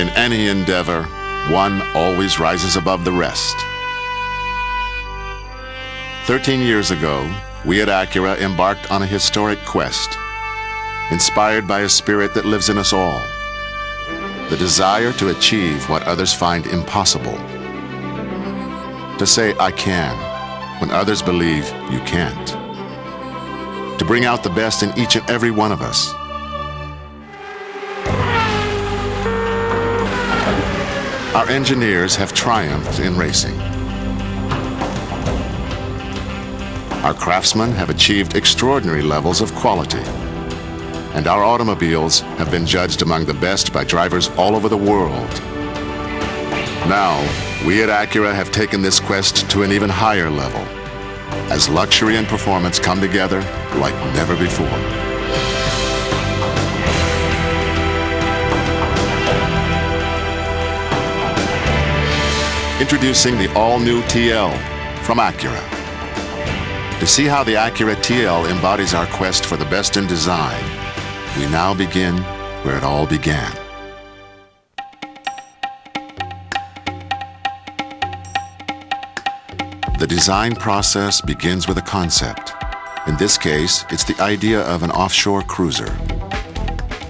In any endeavor, one always rises above the rest. 13 years ago, we at Acura embarked on a historic quest, inspired by a spirit that lives in us all, the desire to achieve what others find impossible, to say I can when others believe you can't, to bring out the best in each and every one of us. Our engineers have triumphed in racing. Our craftsmen have achieved extraordinary levels of quality. And our automobiles have been judged among the best by drivers all over the world. Now, we at Acura have taken this quest to an even higher level, as luxury and performance come together like never before. Introducing the all-new TL from Acura. To see how the Acura TL embodies our quest for the best in design, we now begin where it all began. The design process begins with a concept. In this case, it's the idea of an offshore cruiser.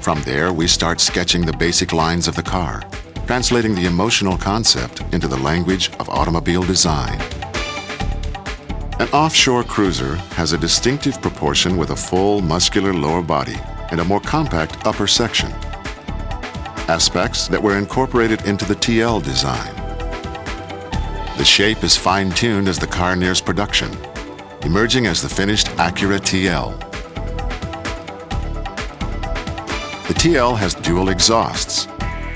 From there, we start sketching the basic lines of the car, translating the emotional concept into the language of automobile design. An offshore cruiser has a distinctive proportion with a full, muscular lower body and a more compact upper section, aspects that were incorporated into the TL design. The shape is fine-tuned as the car nears production, emerging as the finished Acura TL. The TL has dual exhausts,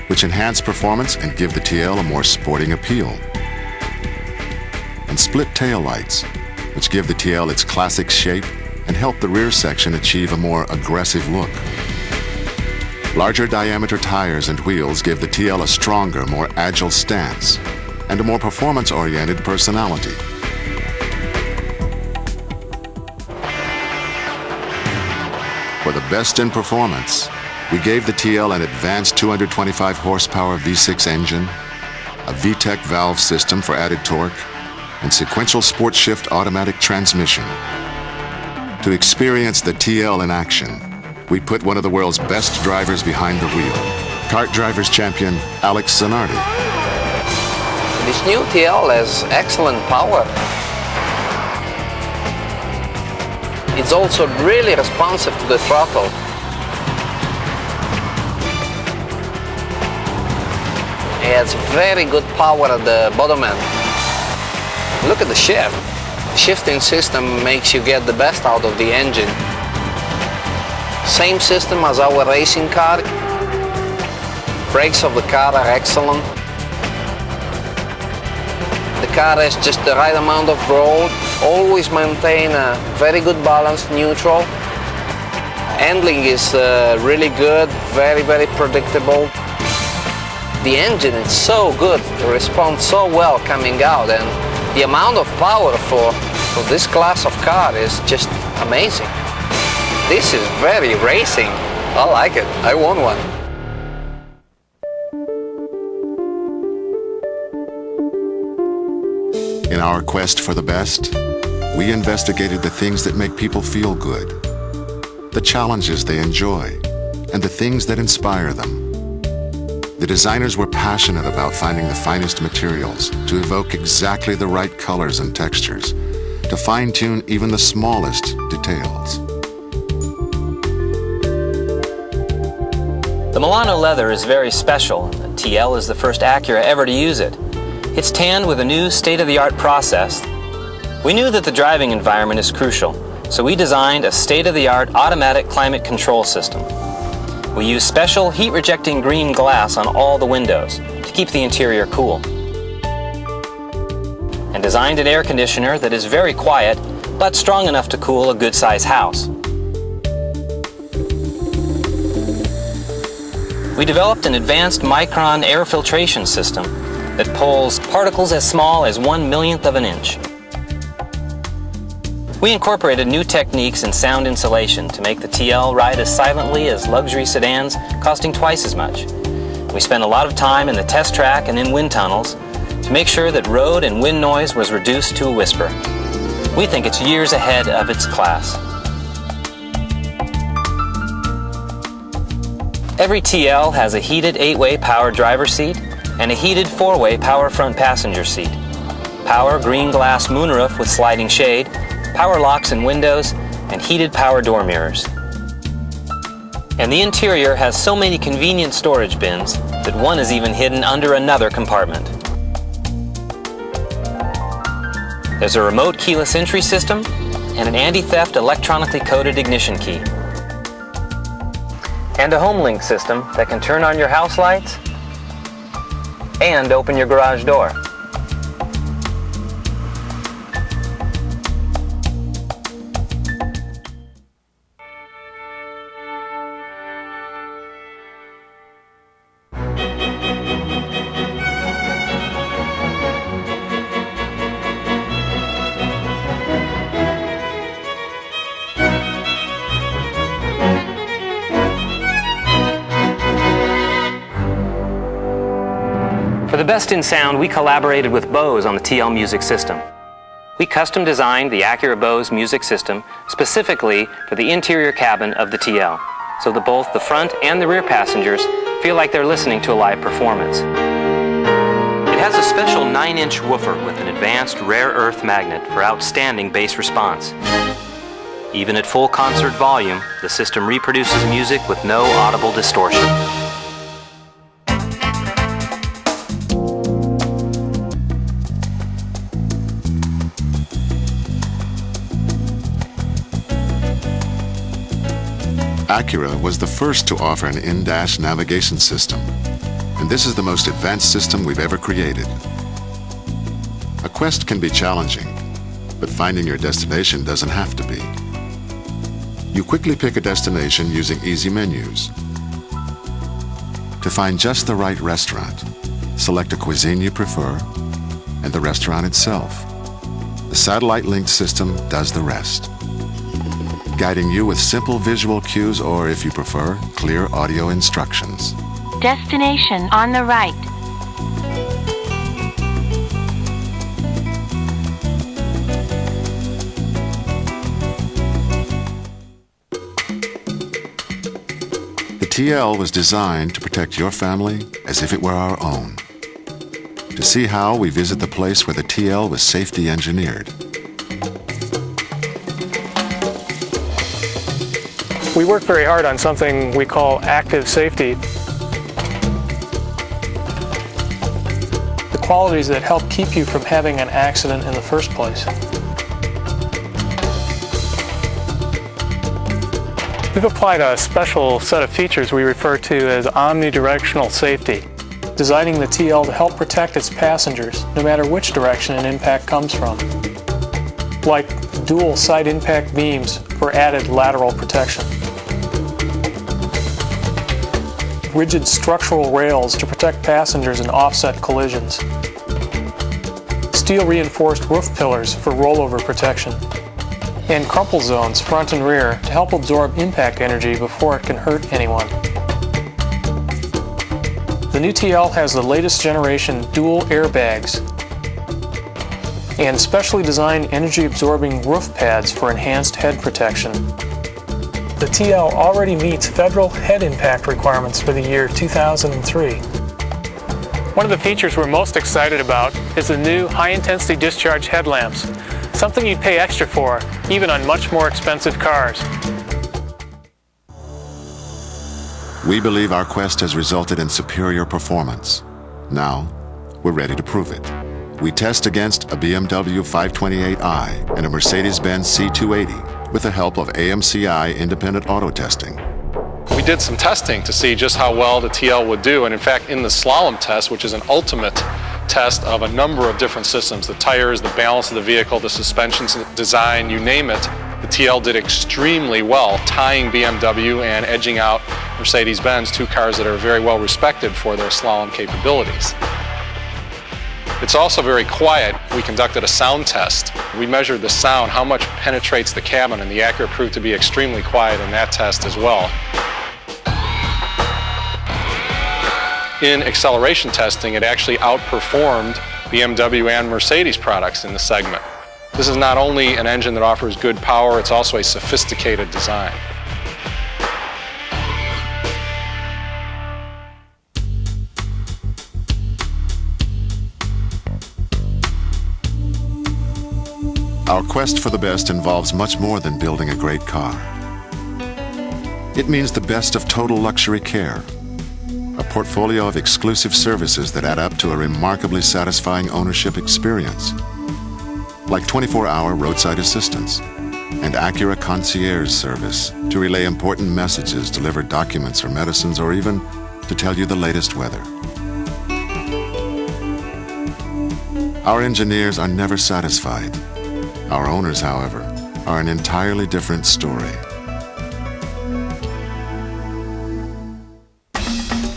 which enhance performance and give the TL a more sporting appeal, and split taillights, which give the TL its classic shape and help the rear section achieve a more aggressive look. Larger diameter tires and wheels give the TL a stronger, more agile stance and a more performance-oriented personality. For the best in performance, we gave the TL an advanced 225 horsepower V6 engine, a VTEC valve system for added torque, and sequential sport shift automatic transmission. To experience the TL in action, we put one of the world's best drivers behind the wheel, kart drivers champion Alex Zanardi. This new TL has excellent power. It's also really responsive to the throttle. It has very good power at the bottom end. Look at the shift. The shifting system makes you get the best out of the engine. Same system as our racing car. Brakes of the car are excellent. The car has just the right amount of road, always maintain a very good balance, neutral. Handling is really good, very, very predictable. The engine is so good, it responds so well coming out, and the amount of power for this class of car is just amazing. This is very racing. I like it. I want one. In our quest for the best, we investigated the things that make people feel good, the challenges they enjoy, and the things that inspire them. The designers were passionate about finding the finest materials to evoke exactly the right colors and textures, to fine-tune even the smallest details. The Milano leather is very special. The TL is the first Acura ever to use it. It's tanned with a new state-of-the-art process. We knew that the driving environment is crucial, so we designed a state-of-the-art automatic climate control system. We use special heat-rejecting green glass on all the windows to keep the interior cool. And designed an air conditioner that is very quiet, but strong enough to cool a good-sized house. We developed an advanced micron air filtration system that pulls particles as small as 1/1,000,000th of an inch. We incorporated new techniques in sound insulation to make the TL ride as silently as luxury sedans costing twice as much. We spent a lot of time in the test track and in wind tunnels to make sure that road and wind noise was reduced to a whisper. We think it's years ahead of its class. Every TL has a heated 8-way power driver's seat and a heated 4-way power front passenger seat. Power green glass moonroof with sliding shade, power locks and windows, and heated power door mirrors. And the interior has so many convenient storage bins that one is even hidden under another compartment. There's a remote keyless entry system and an anti-theft electronically coded ignition key. And a home link system that can turn on your house lights and open your garage door. For the best in sound, we collaborated with Bose on the TL music system. We custom designed the Acura Bose music system specifically for the interior cabin of the TL, so that both the front and the rear passengers feel like they're listening to a live performance. It has a special 9-inch woofer with an advanced rare earth magnet for outstanding bass response. Even at full concert volume, the system reproduces music with no audible distortion. Acura was the first to offer an in-dash navigation system, and this is the most advanced system we've ever created. A quest can be challenging, but finding your destination doesn't have to be. You quickly pick a destination using easy menus. To find just the right restaurant, select a cuisine you prefer and the restaurant itself. The satellite-linked system does the rest, guiding you with simple visual cues or, if you prefer, clear audio instructions. Destination on the right. The TL was designed to protect your family as if it were our own. To see how, we visit the place where the TL was safety engineered. We work very hard on something we call active safety. The qualities that help keep you from having an accident in the first place. We've applied a special set of features we refer to as omnidirectional safety, designing the TL to help protect its passengers no matter which direction an impact comes from, like dual side impact beams for added lateral protection, rigid structural rails to protect passengers in offset collisions, steel reinforced roof pillars for rollover protection, and crumple zones front and rear to help absorb impact energy before it can hurt anyone. The new TL has the latest generation dual airbags and specially designed energy-absorbing roof pads for enhanced head protection. The TL already meets federal head impact requirements for the year 2003. One of the features we're most excited about is the new high-intensity discharge headlamps, something you'd pay extra for, even on much more expensive cars. We believe our quest has resulted in superior performance. Now, we're ready to prove it. We test against a BMW 528i and a Mercedes-Benz C280 with the help of AMCI independent auto testing. We did some testing to see just how well the TL would do, and in fact in the slalom test, which is an ultimate test of a number of different systems, the tires, the balance of the vehicle, the suspension design, you name it, the TL did extremely well, tying BMW and edging out Mercedes-Benz, two cars that are very well respected for their slalom capabilities. It's also very quiet. We conducted a sound test. We measured the sound, how much penetrates the cabin, and the Acura proved to be extremely quiet in that test as well. in acceleration testing, it actually outperformed BMW and Mercedes products in the segment. This is not only an engine that offers good power, it's also a sophisticated design. Our quest for the best involves much more than building a great car. It means the best of total luxury care, a portfolio of exclusive services that add up to a remarkably satisfying ownership experience, like 24-hour roadside assistance and Acura concierge service to relay important messages, deliver documents or medicines, or even to tell you the latest weather. Our engineers are never satisfied. Our owners, however, are an entirely different story.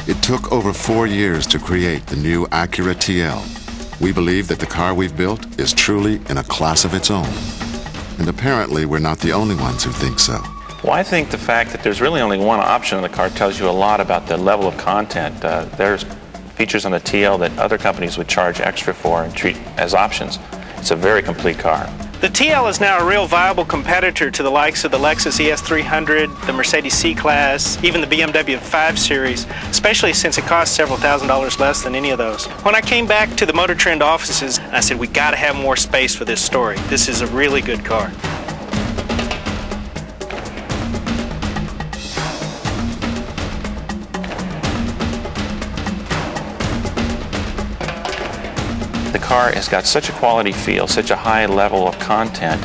It took over 4 years to create the new Acura TL. We believe that the car we've built is truly in a class of its own. And apparently, we're not the only ones who think so. Well, I think the fact that there's really only one option in the car tells you a lot about the level of content. There's features on the TL that other companies would charge extra for and treat as options. It's a very complete car. The TL is now a real viable competitor to the likes of the Lexus ES300, the Mercedes C-Class, even the BMW 5 Series, especially since it costs several $1,000s less than any of those. When I came back to the Motor Trend offices, I said, we gotta have more space for this story. This is a really good car. The car has got such a quality feel, such a high level of content,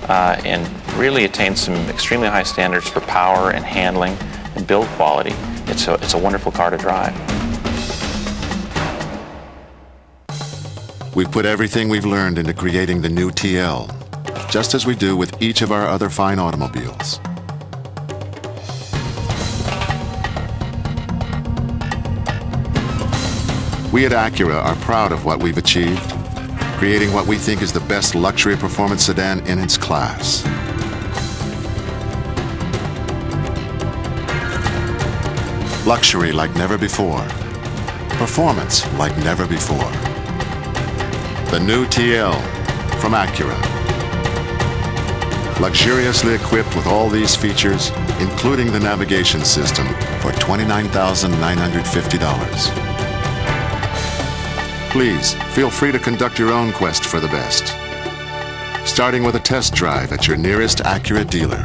and really attains some extremely high standards for power and handling and build quality. It's a wonderful car to drive. We've put everything we've learned into creating the new TL, just as we do with each of our other fine automobiles. We at Acura are proud of what we've achieved, creating what we think is the best luxury performance sedan in its class. Luxury like never before. Performance like never before. The new TL from Acura. Luxuriously equipped with all these features, including the navigation system, for $29,950. Please, feel free to conduct your own quest for the best, starting with a test drive at your nearest Acura dealer.